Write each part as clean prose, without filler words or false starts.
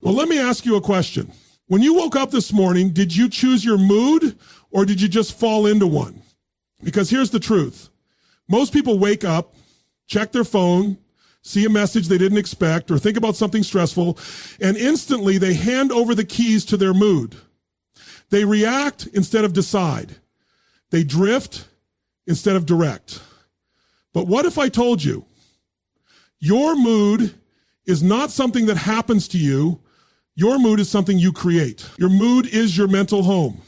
Well, let me ask you a question. When you woke up this morning, did you choose your mood or did you just fall into one? Because here's the truth. Most people wake up, check their phone, see a message they didn't expect, or think about something stressful, and instantly they hand over the keys to their mood. They react instead of decide. They drift instead of direct. But what if I told you your mood is not something that happens to you? Your mood is something you create. Your mood is your mental home.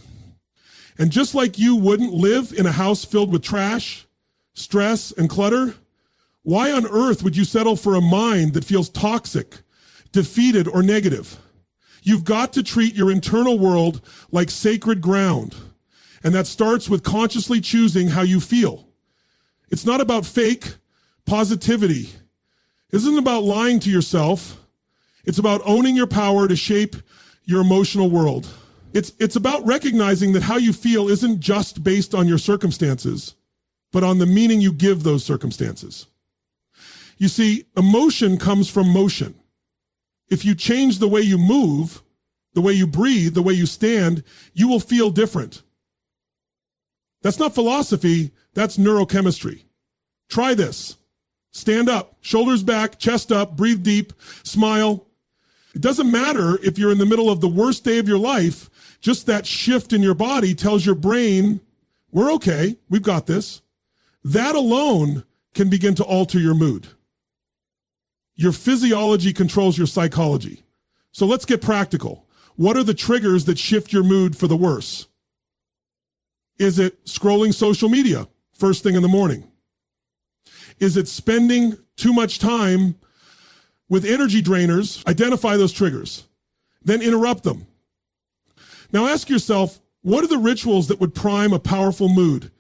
And just like you wouldn't live in a house filled with trash, stress, and clutter, why on earth would you settle for a mind that feels toxic, defeated, or negative? You've got to treat your internal world like sacred ground. And that starts with consciously choosing how you feel. It's not about fake positivity. It isn't about lying to yourself. It's about owning your power to shape your emotional world. It's about recognizing that how you feel isn't just based on your circumstances, but on the meaning you give those circumstances. You see, emotion comes from motion. If you change the way you move, the way you breathe, the way you stand, you will feel different. That's not philosophy, that's neurochemistry. Try this. Stand up, shoulders back, chest up, breathe deep, smile. It doesn't matter if you're in the middle of the worst day of your life, just that shift in your body tells your brain, we're okay, we've got this. That alone can begin to alter your mood. Your physiology controls your psychology. So let's get practical. What are the triggers that shift your mood for the worse? Is it scrolling social media first thing in the morning? Is it spending too much time with energy drainers? Identify those triggers, then interrupt them. Now ask yourself, what are the rituals that would prime a powerful mood?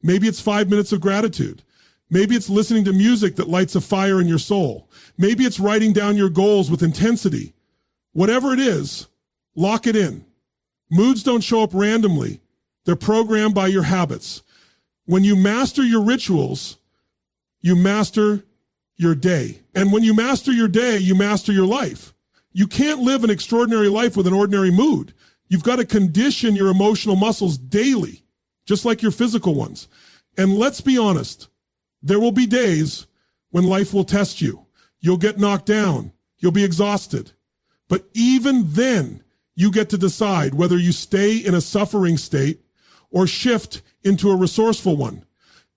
Maybe it's 5 minutes of gratitude. Maybe it's listening to music that lights a fire in your soul. Maybe it's writing down your goals with intensity. Whatever it is, lock it in. Moods don't show up randomly. They're programmed by your habits. When you master your rituals, you master your day. And when you master your day, you master your life. You can't live an extraordinary life with an ordinary mood. You've got to condition your emotional muscles daily, just like your physical ones. And let's be honest, there will be days when life will test you. You'll get knocked down. You'll be exhausted. But even then, you get to decide whether you stay in a suffering state or shift into a resourceful one.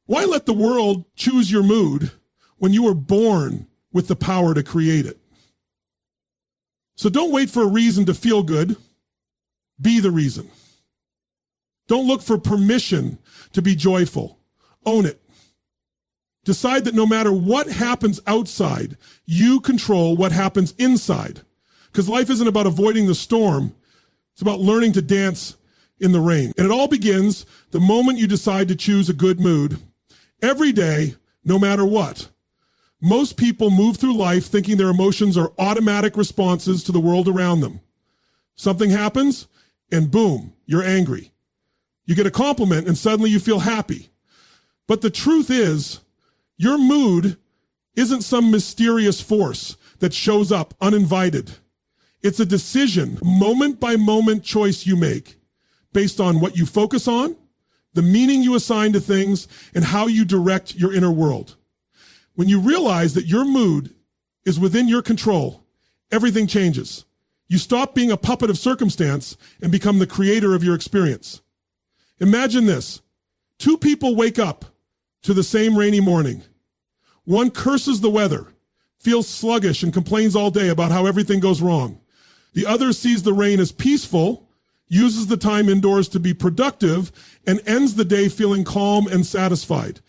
Why let the world choose your mood when you were born with the power to create it? So don't wait for a reason to feel good. Be the reason. Don't look for permission to be joyful. Own it. Decide that no matter what happens outside, you control what happens inside. Because life isn't about avoiding the storm. It's about learning to dance in the rain. And it all begins the moment you decide to choose a good mood. Every day, no matter what. Most people move through life thinking their emotions are automatic responses to the world around them. Something happens, and boom, you're angry. You get a compliment, and suddenly you feel happy. But the truth is, your mood isn't some mysterious force that shows up uninvited. It's a decision, moment by moment choice you make based on what you focus on, the meaning you assign to things, and how you direct your inner world. When you realize that your mood is within your control, everything changes. You stop being a puppet of circumstance and become the creator of your experience. Imagine this. 2 people wake up to the same rainy morning. One curses the weather, feels sluggish, and complains all day about how everything goes wrong. The other sees the rain as peaceful, uses the time indoors to be productive, and ends the day feeling calm and satisfied.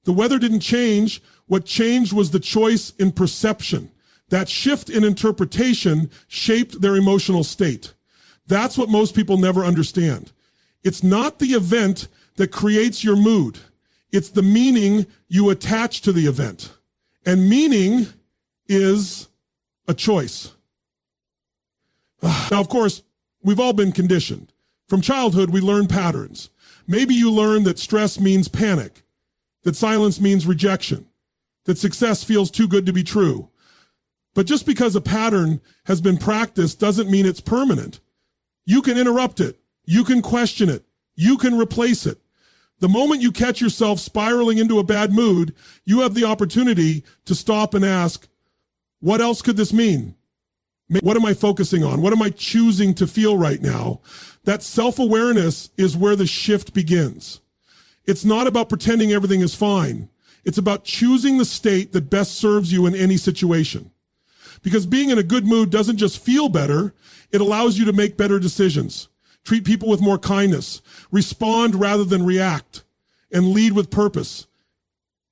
The weather didn't change. What changed was the choice in perception. That shift in interpretation shaped their emotional state. That's what most people never understand. It's not the event that creates your mood. It's the meaning you attach to the event. And meaning is a choice. Now, of course, we've all been conditioned. From childhood, we learn patterns. Maybe you learn that stress means panic, that silence means rejection, that success feels too good to be true. But just because a pattern has been practiced doesn't mean it's permanent. You can interrupt it. You can question it. You can replace it. The moment you catch yourself spiraling into a bad mood, you have the opportunity to stop and ask, what else could this mean? What am I focusing on? What am I choosing to feel right now? That self-awareness is where the shift begins. It's not about pretending everything is fine. It's about choosing the state that best serves you in any situation. Because being in a good mood doesn't just feel better, it allows you to make better decisions, treat people with more kindness, respond rather than react, and lead with purpose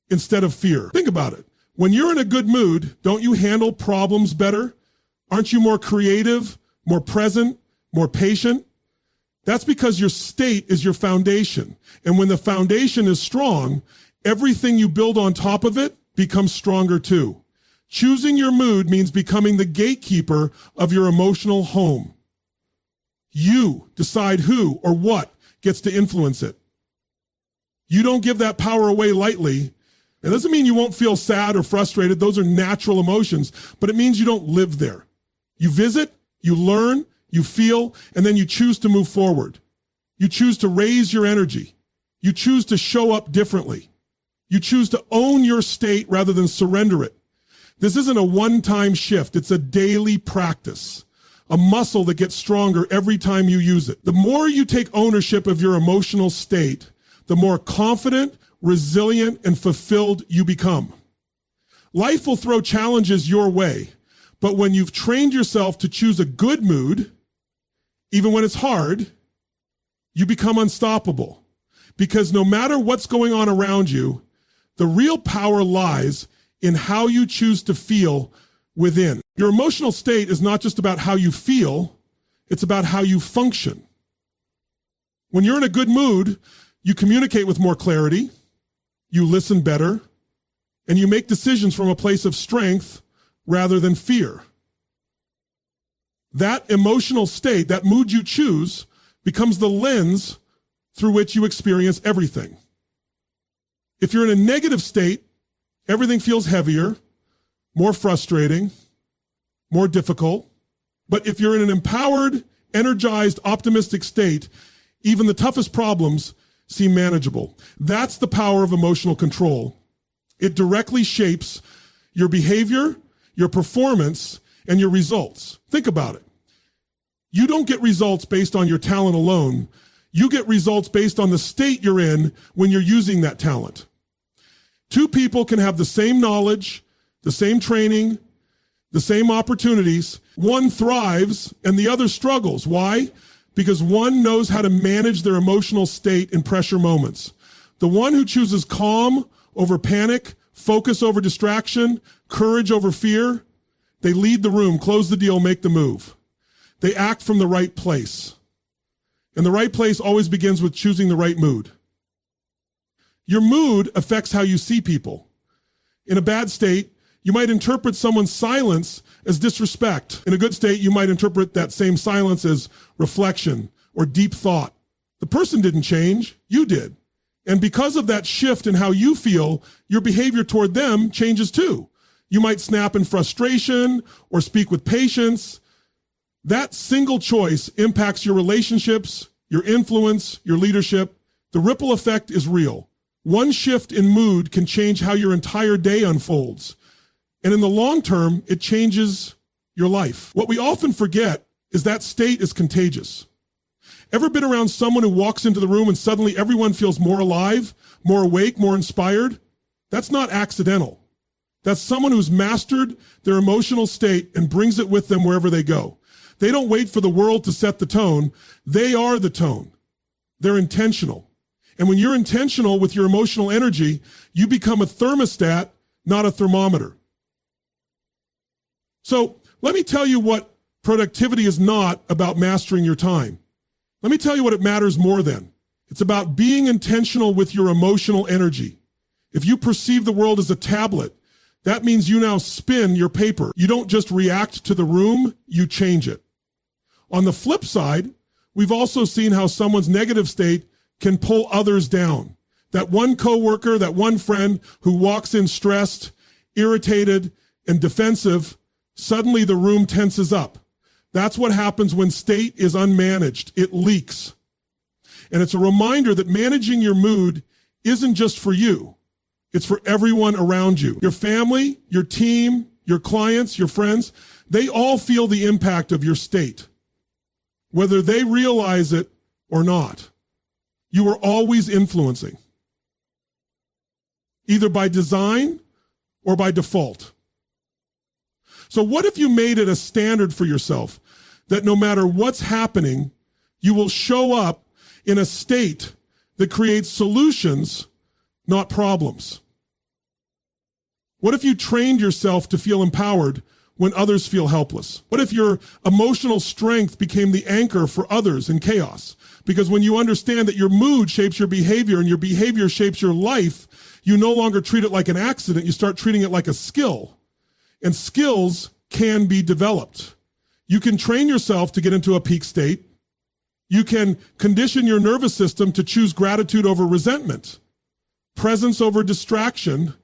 instead of fear. Think about it. When you're in a good mood, don't you handle problems better? Aren't you more creative, more present, more patient? That's because your state is your foundation. And when the foundation is strong, everything you build on top of it becomes stronger too. Choosing your mood means becoming the gatekeeper of your emotional home. You decide who or what gets to influence it. You don't give that power away lightly. It doesn't mean you won't feel sad or frustrated. Those are natural emotions, but it means you don't live there. You visit, you learn, you feel, and then you choose to move forward. You choose to raise your energy. You choose to show up differently. You choose to own your state rather than surrender it. This isn't a one-time shift. It's a daily practice, a muscle that gets stronger every time you use it. The more you take ownership of your emotional state, the more confident, resilient, and fulfilled you become. Life will throw challenges your way, but when you've trained yourself to choose a good mood, even when it's hard, you become unstoppable. Because no matter what's going on around you, the real power lies in how you choose to feel within. Your emotional state is not just about how you feel, it's about how you function. When you're in a good mood, you communicate with more clarity, you listen better, and you make decisions from a place of strength rather than fear. That emotional state, that mood you choose, becomes the lens through which you experience everything. If you're in a negative state, everything feels heavier, more frustrating, more difficult. But if you're in an empowered, energized, optimistic state, even the toughest problems seem manageable. That's the power of emotional control. It directly shapes your behavior, your performance, and your results. Think about it. You don't get results based on your talent alone. You get results based on the state you're in when you're using that talent. Two people can have the same knowledge, the same training, the same opportunities. One thrives and the other struggles. Why? Because one knows how to manage their emotional state in pressure moments. The one who chooses calm over panic, focus over distraction, courage over fear, they lead the room, close the deal, make the move. They act from the right place. And the right place always begins with choosing the right mood. Your mood affects how you see people. In a bad state, you might interpret someone's silence as disrespect. In a good state, you might interpret that same silence as reflection or deep thought. The person didn't change, you did. And because of that shift in how you feel, your behavior toward them changes too. You might snap in frustration or speak with patience. That single choice impacts your relationships, your influence, your leadership. The ripple effect is real. One shift in mood can change how your entire day unfolds. And in the long term, it changes your life. What we often forget is that state is contagious. Ever been around someone who walks into the room and suddenly everyone feels more alive, more awake, more inspired? That's not accidental. That's someone who's mastered their emotional state and brings it with them wherever they go. They don't wait for the world to set the tone. They are the tone. They're intentional. And when you're intentional with your emotional energy, you become a thermostat, not a thermometer. So let me tell you what productivity is not about mastering your time. Let me tell you what it matters more than. It's about being intentional with your emotional energy. If you perceive the world as a tablet, that means you now spin your paper. You don't just react to the room, you change it. On the flip side, we've also seen how someone's negative state can pull others down. That one coworker, that one friend who walks in stressed, irritated, and defensive Suddenly the room tenses up. That's what happens when state is unmanaged. It leaks. And it's a reminder that managing your mood isn't just for you. It's for everyone around you. Your family, your team, your clients, your friends, they all feel the impact of your state, whether they realize it or not. You are always influencing, either by design or by default. So what if you made it a standard for yourself that no matter what's happening, you will show up in a state that creates solutions, not problems? What if you trained yourself to feel empowered when others feel helpless? What if your emotional strength became the anchor for others in chaos? Because when you understand that your mood shapes your behavior and your behavior shapes your life, you no longer treat it like an accident. You start treating it like a skill. And skills can be developed. You can train yourself to get into a peak state. You can condition your nervous system to choose gratitude over resentment, presence over distraction,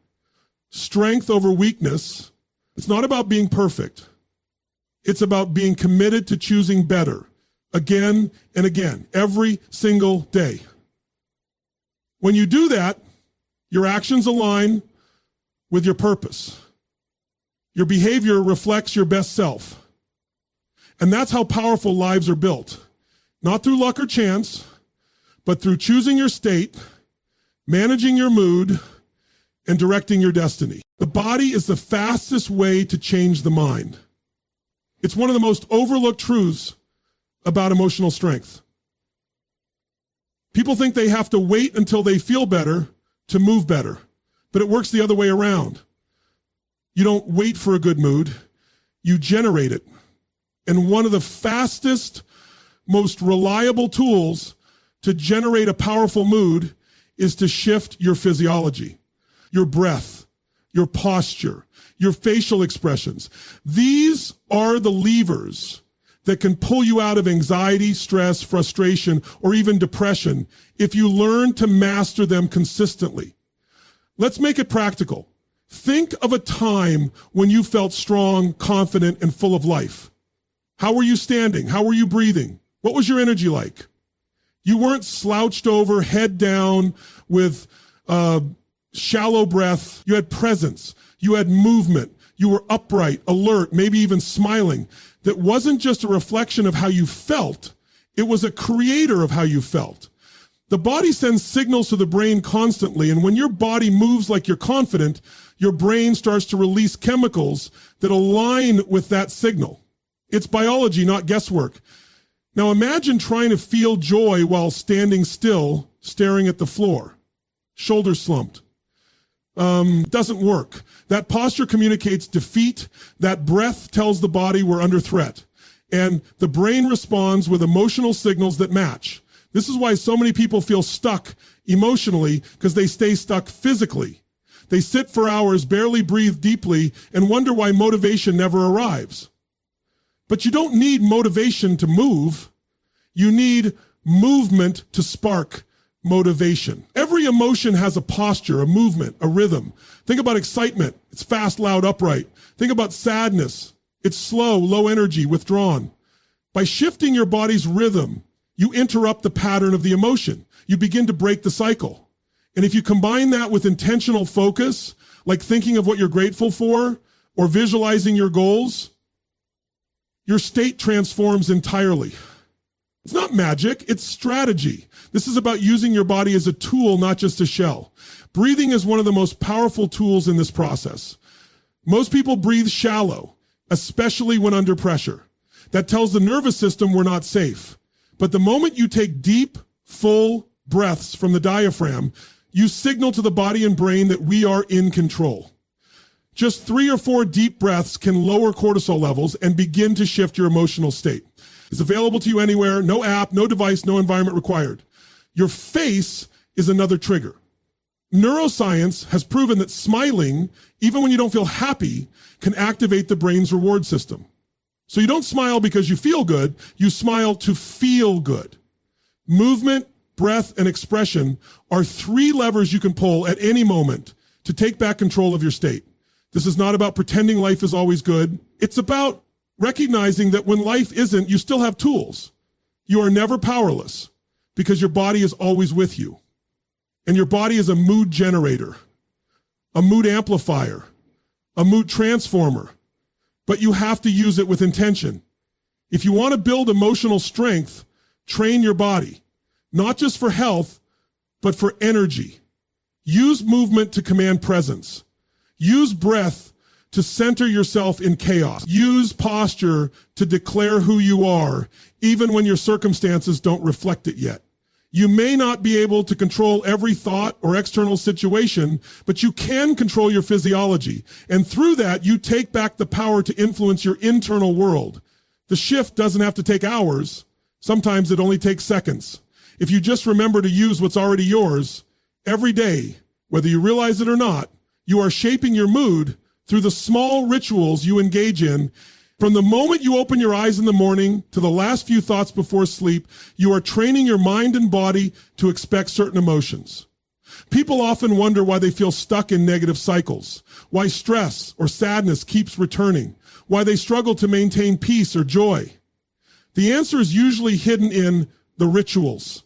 strength over weakness. It's not about being perfect. It's about being committed to choosing better again and again, every single day. When you do that, your actions align with your purpose. Your behavior reflects your best self. And that's how powerful lives are built. Not through luck or chance, but through choosing your state, managing your mood, and directing your destiny. The body is the fastest way to change the mind. It's one of the most overlooked truths about emotional strength. People think they have to wait until they feel better to move better, but it works the other way around. You don't wait for a good mood, you generate it. And one of the fastest, most reliable tools to generate a powerful mood is to shift your physiology, your breath, your posture, your facial expressions. These are the levers that can pull you out of anxiety, stress, frustration, or even depression if you learn to master them consistently. Let's make it practical. Think of a time when you felt strong, confident, and full of life. How were you standing? How were you breathing? What was your energy like? You weren't slouched over, head down with shallow breath. You had presence. You had movement. You were upright, alert, maybe even smiling. That wasn't just a reflection of how you felt. It was a creator of how you felt. The body sends signals to the brain constantly, and when your body moves like you're confident, your brain starts to release chemicals that align with that signal. It's biology, not guesswork. Now imagine trying to feel joy while standing still, staring at the floor, shoulders slumped. Doesn't work. That posture communicates defeat. That breath tells the body we're under threat. And the brain responds with emotional signals that match. This is why so many people feel stuck emotionally, because they stay stuck physically. They sit for hours, barely breathe deeply, and wonder why motivation never arrives. But you don't need motivation to move. You need movement to spark motivation. Every emotion has a posture, a movement, a rhythm. Think about excitement. It's fast, loud, upright. Think about sadness. It's slow, low energy, withdrawn. By shifting your body's rhythm, you interrupt the pattern of the emotion. You begin to break the cycle. And if you combine that with intentional focus, like thinking of what you're grateful for or visualizing your goals, your state transforms entirely. It's not magic, it's strategy. This is about using your body as a tool, not just a shell. Breathing is one of the most powerful tools in this process. Most people breathe shallow, especially when under pressure. That tells the nervous system we're not safe. But the moment you take deep, full breaths from the diaphragm, you signal to the body and brain that we are in control. Just 3 or 4 deep breaths can lower cortisol levels and begin to shift your emotional state. It's available to you anywhere, no app, no device, no environment required. Your face is another trigger. Neuroscience has proven that smiling, even when you don't feel happy, can activate the brain's reward system. So you don't smile because you feel good, you smile to feel good. Movement, breath, and expression are 3 levers you can pull at any moment to take back control of your state. This is not about pretending life is always good. It's about recognizing that when life isn't, you still have tools. You are never powerless because your body is always with you. And your body is a mood generator, a mood amplifier, a mood transformer. But you have to use it with intention. If you want to build emotional strength, train your body, not just for health, but for energy. Use movement to command presence. Use breath to center yourself in chaos. Use posture to declare who you are, even when your circumstances don't reflect it yet. You may not be able to control every thought or external situation, but you can control your physiology. And through that, you take back the power to influence your internal world. The shift doesn't have to take hours. Sometimes it only takes seconds. If you just remember to use what's already yours every day, whether you realize it or not, you are shaping your mood through the small rituals you engage in. From the moment you open your eyes in the morning to the last few thoughts before sleep, you are training your mind and body to expect certain emotions. People often wonder why they feel stuck in negative cycles, why stress or sadness keeps returning, why they struggle to maintain peace or joy. The answer is usually hidden in the rituals,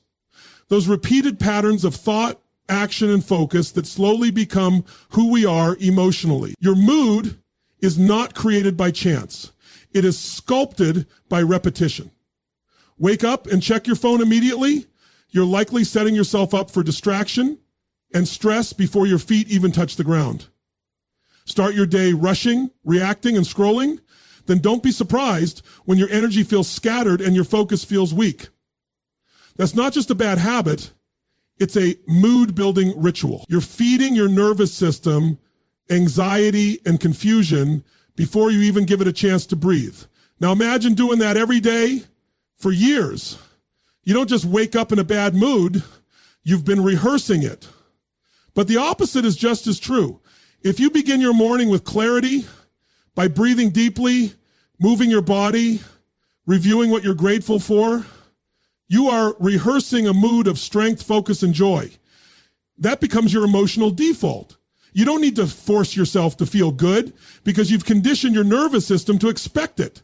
those repeated patterns of thought, action, and focus that slowly become who we are emotionally. Your mood is not created by chance. It is sculpted by repetition. Wake up and check your phone immediately. You're likely setting yourself up for distraction and stress before your feet even touch the ground. Start your day rushing, reacting, and scrolling. Then don't be surprised when your energy feels scattered and your focus feels weak. That's not just a bad habit. It's a mood-building ritual. You're feeding your nervous system anxiety and confusion before you even give it a chance to breathe. Now imagine doing that every day for years. You don't just wake up in a bad mood. You've been rehearsing it. But the opposite is just as true. If you begin your morning with clarity by breathing deeply, moving your body, reviewing what you're grateful for, you are rehearsing a mood of strength, focus, and joy. That becomes your emotional default. You don't need to force yourself to feel good because you've conditioned your nervous system to expect it.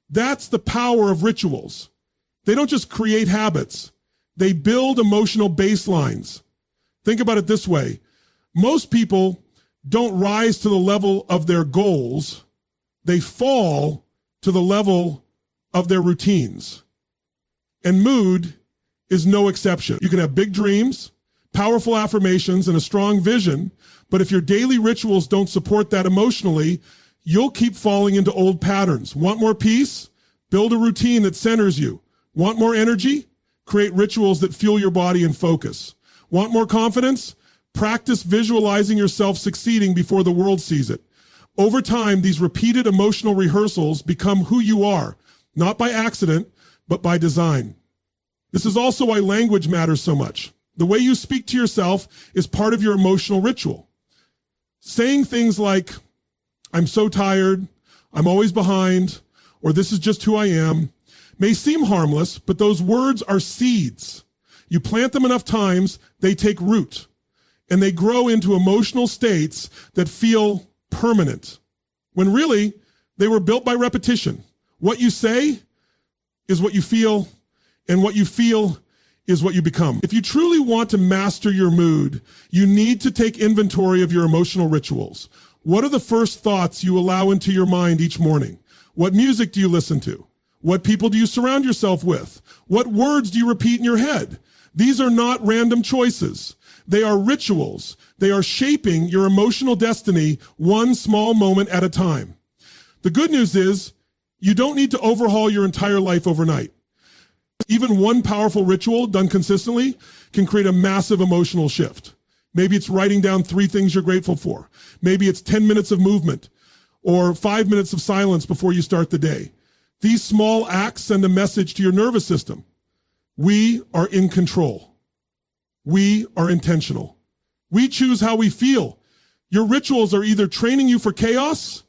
That's the power of rituals. They don't just create habits. They build emotional baselines. Think about it this way. Most people don't rise to the level of their goals. They fall to the level of their routines. And mood is no exception. You can have big dreams, powerful affirmations, and a strong vision, but if your daily rituals don't support that emotionally, you'll keep falling into old patterns. Want more peace? Build a routine that centers you. Want more energy? Create rituals that fuel your body and focus. Want more confidence? Practice visualizing yourself succeeding before the world sees it. Over time, these repeated emotional rehearsals become who you are, not by accident, but by design. This is also why language matters so much. The way you speak to yourself is part of your emotional ritual. Saying things like, I'm so tired, I'm always behind, or this is just who I am, may seem harmless, but those words are seeds. You plant them enough times, they take root, and they grow into emotional states that feel permanent, when really they were built by repetition. What you say is what you feel, and what you feel is what you become. If you truly want to master your mood, you need to take inventory of your emotional rituals. What are the first thoughts you allow into your mind each morning? What music do you listen to? What people do you surround yourself with? What words do you repeat in your head? These are not random choices. They are rituals. They are shaping your emotional destiny one small moment at a time. The good news is you don't need to overhaul your entire life overnight. Even one powerful ritual done consistently can create a massive emotional shift. Maybe it's writing down 3 things you're grateful for. Maybe it's 10 minutes of movement or 5 minutes of silence before you start the day. These small acts send a message to your nervous system. We are in control. We are intentional. We choose how we feel. Your rituals are either training you for chaos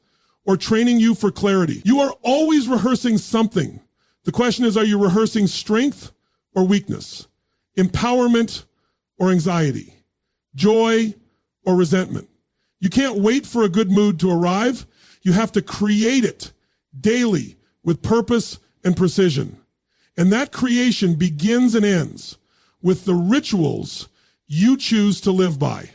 or training you for clarity. You are always rehearsing something. The question is, are you rehearsing strength or weakness? Empowerment or anxiety? Joy or resentment? You can't wait for a good mood to arrive. You have to create it daily with purpose and precision. And that creation begins and ends with the rituals you choose to live by.